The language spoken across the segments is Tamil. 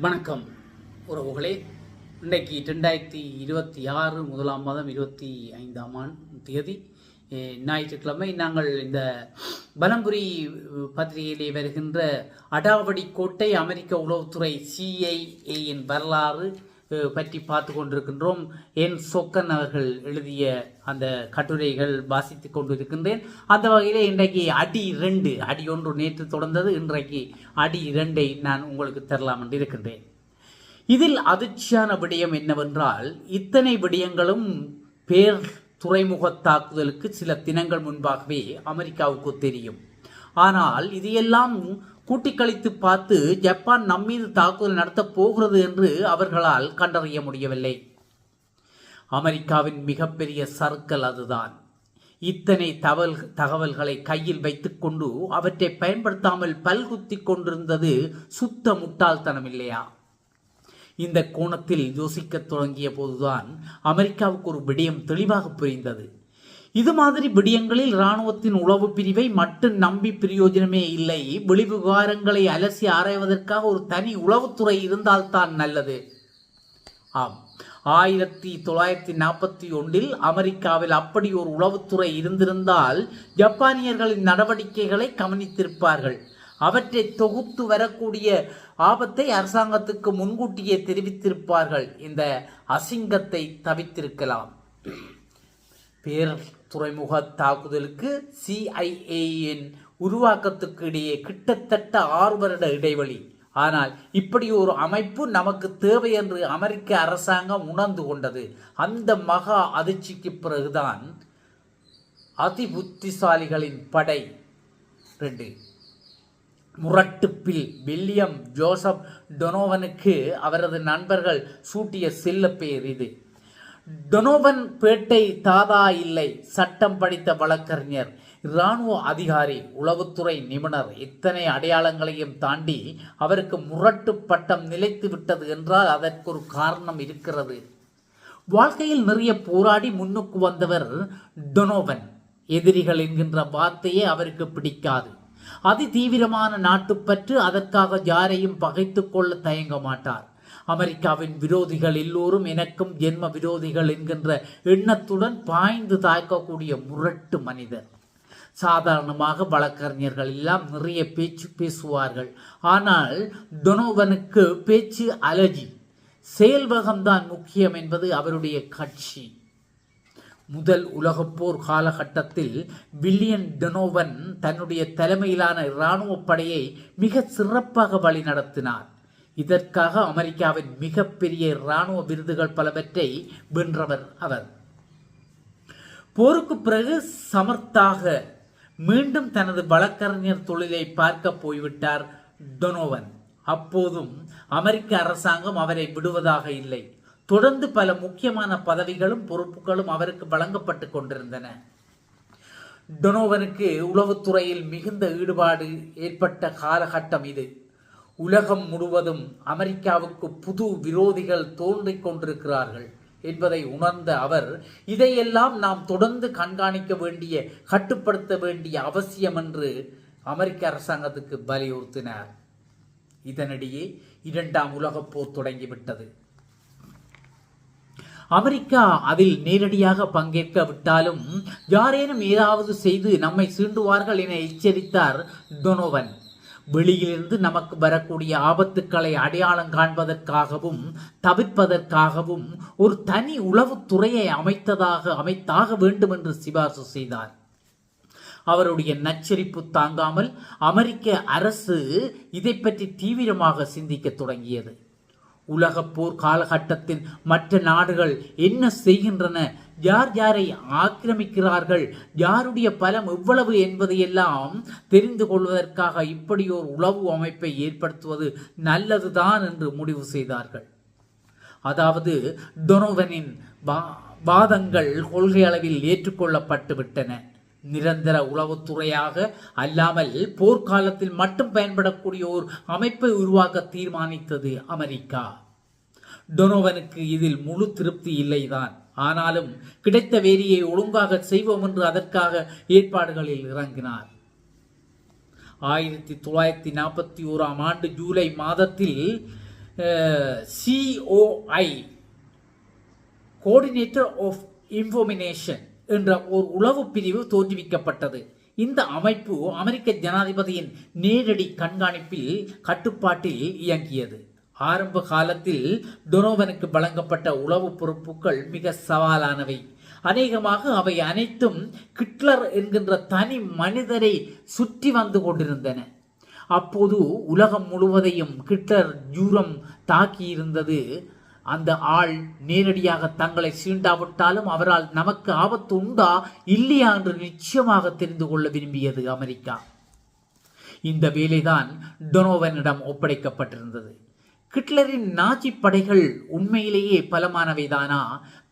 வணக்கம் உறவுகளே. இன்றைக்கு 2026 முதலாம் மாதம் 25ஆம் தேதி ஞாயிற்றுக்கிழமை. நாங்கள் இந்த பலம்புரி பத்திரிகையிலே வருகின்ற அடாவடி கோட்டை அமெரிக்க உளவுத்துறை CIA-யின் வரலாறு பற்றி பார்த்து கொண்டிருக்கின்றோம். என் சொக்கன் அவர்கள் எழுதிய அந்த கட்டுரைகள் வாசித்து கொண்டிருக்கின்றேன். அந்த வகையிலே இன்றைக்கு அடி 2, அடி 1 நேற்று தொடர்ந்தது. இன்றைக்கு அடி 2 நான் உங்களுக்கு தரலாம் என்று இருக்கின்றேன். இதில் அதிர்ச்சியான விடயம் என்னவென்றால், இத்தனை விடயங்களும் பேர் துறைமுக தாக்குதலுக்கு சில தினங்கள் முன்பாகவே அமெரிக்காவுக்கு தெரியும். ஆனால் இதையெல்லாம் கூட்டி கழித்து பார்த்து ஜப்பான் நம்மீது தாக்குதல் நடத்தப் போகிறது என்று அவர்களால் கண்டறிய முடியவில்லை. அமெரிக்காவின் மிகப்பெரிய சர்க்கல் அதுதான். இத்தனை தகவல்களை கையில் வைத்துக்கொண்டு அவற்றை பயன்படுத்தாமல் பல்குத்தி கொண்டிருந்தது சுத்த முட்டாள்தனம் இல்லையா? இந்த கோணத்தில் யோசிக்க தொடங்கிய போதுதான் அமெரிக்காவுக்கு ஒரு விடயம் தெளிவாக புரிந்தது. இது மாதிரி விடயங்களில் இராணுவத்தின் உளவு பிரிவை மட்டும் நம்பி பிரயோஜனமே இல்லை. வெளிவிவகாரங்களை அலசி ஆராய்வதற்காக ஒரு தனி உளவுத்துறை இருந்தால்தான் நல்லது. ஆம், 1941 அமெரிக்காவில் அப்படி ஒரு உளவுத்துறை இருந்திருந்தால் ஜப்பானியர்களின் நடவடிக்கைகளை கவனித்திருப்பார்கள். அவற்றை தொகுத்து வரக்கூடிய ஆபத்தை அரசாங்கத்துக்கு முன்கூட்டியே தெரிவித்திருப்பார்கள். இந்த அசிங்கத்தை தவித்திருக்கலாம். பேர் துறைமுக தாக்குதலுக்கு CIA-யின் உருவாக்கத்துக்கு இடையே கிட்டத்தட்ட 6 வருட இடைவெளி. ஆனால் இப்படி ஒரு அமைப்பு நமக்கு தேவை என்று அமெரிக்க அரசாங்கம் உணர்ந்து கொண்டது. அந்த மகா அதிர்ச்சிக்கு பிறகுதான் அதிபுத்திசாலிகளின் படை 2 முரட்டுப்பில் வில்லியம் ஜோசப் டொனோவனுக்கு அவரது நண்பர்கள் சூட்டிய செல்ல பெயர் இது. டொனோவன் பேட்டை தாதா இல்லை, சட்டம் படித்த வழக்கறிஞர், இராணுவ அதிகாரி, உளவுத்துறை நிபுணர். இத்தனை அடையாளங்களையும் தாண்டி அவருக்கு முரட்டு பட்டம் நிலைத்து விட்டது என்றால் அதற்கு ஒரு காரணம் இருக்கிறது. வாழ்க்கையில் நிறைய போராடி முன்னுக்கு வந்தவர் டொனோவன். எதிரிகள் என்கின்ற வார்த்தையே அவருக்கு பிடிக்காது. அதி தீவிரமான நாட்டுப்பற்று. அதற்காக யாரையும் பகைத்து கொள்ள தயங்க மாட்டார். அமெரிக்காவின் விரோதிகள் எல்லோரும் எனக்கும் ஜென்ம விரோதிகள் என்கின்ற எண்ணத்துடன் பாய்ந்து தாக்கக்கூடிய முரட்டு மனிதர். சாதாரணமாக வழக்கறிஞர்கள் எல்லாம் நிறைய பேச்சு பேசுவார்கள். ஆனால் டொனோவனுக்கு பேச்சு அலர்ஜி. செயல்வகம்தான் முக்கியம் என்பது அவருடைய கட்சி. முதல் உலகப்போர் காலகட்டத்தில் வில்லியம் டொனோவன் தன்னுடைய தலைமையிலான இராணுவ படையை மிக சிறப்பாக வழிநடத்தினார். இதற்காக அமெரிக்காவின் மிகப்பெரிய இராணுவ விருதுகள் பலவற்றை வென்றவர் அவர். போருக்கு பிறகு சமர்த்தாக மீண்டும் தனது வழக்கறிஞர் தொழிலை பார்க்க போய்விட்டார் டொனோவன். அப்போதும் அமெரிக்க அரசாங்கம் அவரை விடுவதாக இல்லை. தொடர்ந்து பல முக்கியமான பதவிகளும் பொறுப்புகளும் அவருக்கு வழங்கப்பட்டு கொண்டிருந்தன. டொனோவனுக்கு உளவுத்துறையில் மிகுந்த ஈடுபாடு ஏற்பட்ட காலகட்டம் இது. உலகம் முழுவதும் அமெரிக்காவுக்கு புது விரோதிகள் தோன்றிக் கொண்டிருக்கிறார்கள் என்பதை உணர்ந்த அவர், இதையெல்லாம் நாம் தொடர்ந்து கண்காணிக்க வேண்டிய, கட்டுப்படுத்த வேண்டிய அவசியம் என்று அமெரிக்க அரசாங்கத்துக்கு வலியுறுத்தினார். இதனிடையே 2ஆம் உலகப் போர் தொடங்கிவிட்டது. அமெரிக்கா அதில் நேரடியாக பங்கேற்க விட்டாலும் யாரேனும் ஏதாவது செய்து நம்மை சீண்டுவார்கள் என எச்சரித்தார் டொனோவன். வெளியிலிருந்து நமக்கு வரக்கூடிய ஆபத்துக்களை அடையாளம் காண்பதற்காகவும் தவிர்ப்பதற்காகவும் ஒரு தனி உளவுத்துறையை அமைத்தாக வேண்டும் என்று சிபாரிசு செய்தார். அவருடைய நச்சரிப்பு தாங்காமல் அமெரிக்க அரசு இதை பற்றி தீவிரமாக சிந்திக்க தொடங்கியது. உலகப் போர் காலகட்டத்தில் மற்ற நாடுகள் என்ன செய்கின்றன, யார் யாரை ஆக்கிரமிக்கிறார்கள், யாருடைய பலம் எவ்வளவு என்பதையெல்லாம் தெரிந்து கொள்வதற்காக இப்படி ஒரு உளவு அமைப்பை ஏற்படுத்துவது நல்லதுதான் என்று முடிவு செய்தார்கள். அதாவது டொனோவனின் வாதங்கள் கொள்கை அளவில் ஏற்றுக்கொள்ளப்பட்டு விட்டன. நிரந்தர உளவுத்துறையாக அல்லாமல் போர்க்காலத்தில் மட்டும் பயன்படக்கூடிய ஒரு அமைப்பை உருவாக்க தீர்மானித்தது அமெரிக்கா. டொனோவனுக்கு இதில் முழு திருப்தி இல்லைதான். ஆனாலும் கிடைத்த வேலையை ஒழுங்காக செய்வோம் என்று அதற்காக ஏற்பாடுகளில் இறங்கினார். 1941 ஜூலை மாதத்தில் COI கோஆர்டினேட்டர் ஆஃப் இன்ஃபர்மேஷன் என்ற ஒரு உளவு பிரிவு தோற்றுவிக்கப்பட்டது. இந்த அமைப்பு அமெரிக்க ஜனாதிபதியின் நேரடி கண்காணிப்பில் கட்டுப்பாட்டில் இயங்கியது. ஆரம்ப காலத்தில் டொனோவனுக்கு வழங்கப்பட்ட உளவு பொறுப்புகள் மிக சவாலானவை. அநேகமாக அவை அனைத்தும் ஹிட்லர் என்கின்ற தனி மனிதரை சுற்றி வந்து கொண்டிருந்தன. அப்போது உலகம் முழுவதையும் ஹிட்லர் ஜூரம் தாக்கியிருந்தது. அந்த ஆள் நேரடியாக தங்களை சீண்டாவிட்டாலும் அவரால் நமக்கு ஆபத்து உண்டா இல்லையா என்று நிச்சயமாக தெரிந்து கொள்ள விரும்பியது அமெரிக்கா. இந்த வேலைதான் டொனோவனிடம் ஒப்படைக்கப்பட்டிருந்தது. ஹிட்லரின் நாஜி படைகள் உண்மையிலேயே பலமானவைதானா?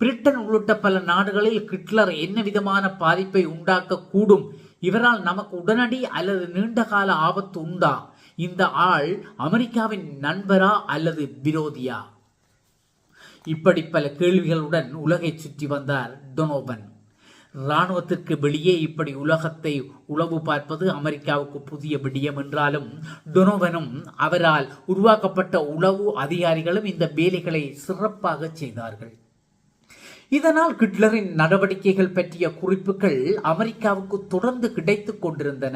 பிரிட்டன் உள்ளிட்ட பல நாடுகளில் ஹிட்லர் என்ன விதமான பாதிப்பை உண்டாக்க கூடும்? இவரால் நமக்கு உடனடி அல்லது நீண்டகால ஆபத்து உண்டா? இந்த ஆள் அமெரிக்காவின் நண்பரா அல்லது விரோதியா? இப்படி பல கேள்விகளுடன் உலகை சுற்றி வந்தார் டொனோவன். இராணுவத்திற்கு வெளியே இப்படி உலகத்தை உளவு பார்ப்பது அமெரிக்காவுக்கு புதிய விடயம் என்றாலும் டொனோவனும் அவரால் உருவாக்கப்பட்ட உளவு அதிகாரிகளும் இந்த வேலைகளை சிறப்பாக செய்தார்கள். இதனால் ஹிட்லரின் நடவடிக்கைகள் பற்றிய குறிப்புகள் அமெரிக்காவுக்கு தொடர்ந்து கிடைத்துக் கொண்டிருந்தன.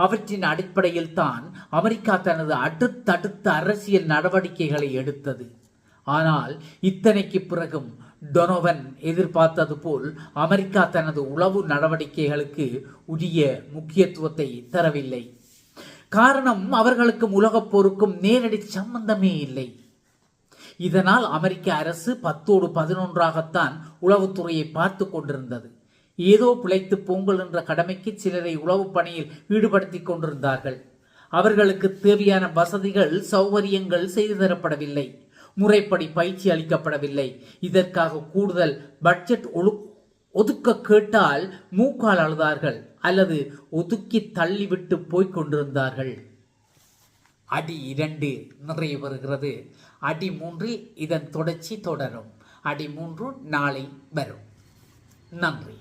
அவற்றின் அடிப்படையில் தான் அமெரிக்கா தனது அடுத்தடுத்த அரசியல் நடவடிக்கைகளை எடுத்தது. ஆனால் இத்தனைக்கு பிறகும் டொனோவன் எதிர்பார்த்தது போல் அமெரிக்கா தனது உளவு நடவடிக்கைகளுக்கு உரிய முக்கியத்துவத்தை தரவில்லை. காரணம், அவர்களுக்கும் உலகப் போருக்கும் நேரடி சம்பந்தமே இல்லை. இதனால் அமெரிக்க அரசு 10ஓடு 11ஆகத்தான் உளவுத்துறையை பார்த்து கொண்டிருந்தது. ஏதோ பிழைத்து பொங்கல் என்ற கடமைக்கு சிலரை உளவு பணியில் ஈடுபடுத்திக் கொண்டிருந்தார்கள். அவர்களுக்கு தேவையான வசதிகள் சௌகரியங்கள் செய்து தரப்படவில்லை. முறைப்படி பயிற்சி அளிக்கப்படவில்லை. இதற்காக கூடுதல் பட்ஜெட் ஒதுக்க கேட்டால் மூக்கால் அழுதார்கள் அல்லது ஒதுக்கி தள்ளிவிட்டு போய்க் கொண்டிருந்தார்கள். அடி 2 நிறைவு பெறுகிறது. அடி 3 இதன் தொடர்ச்சி தொடரும். அடி 3 நாளை வரும். நன்றி.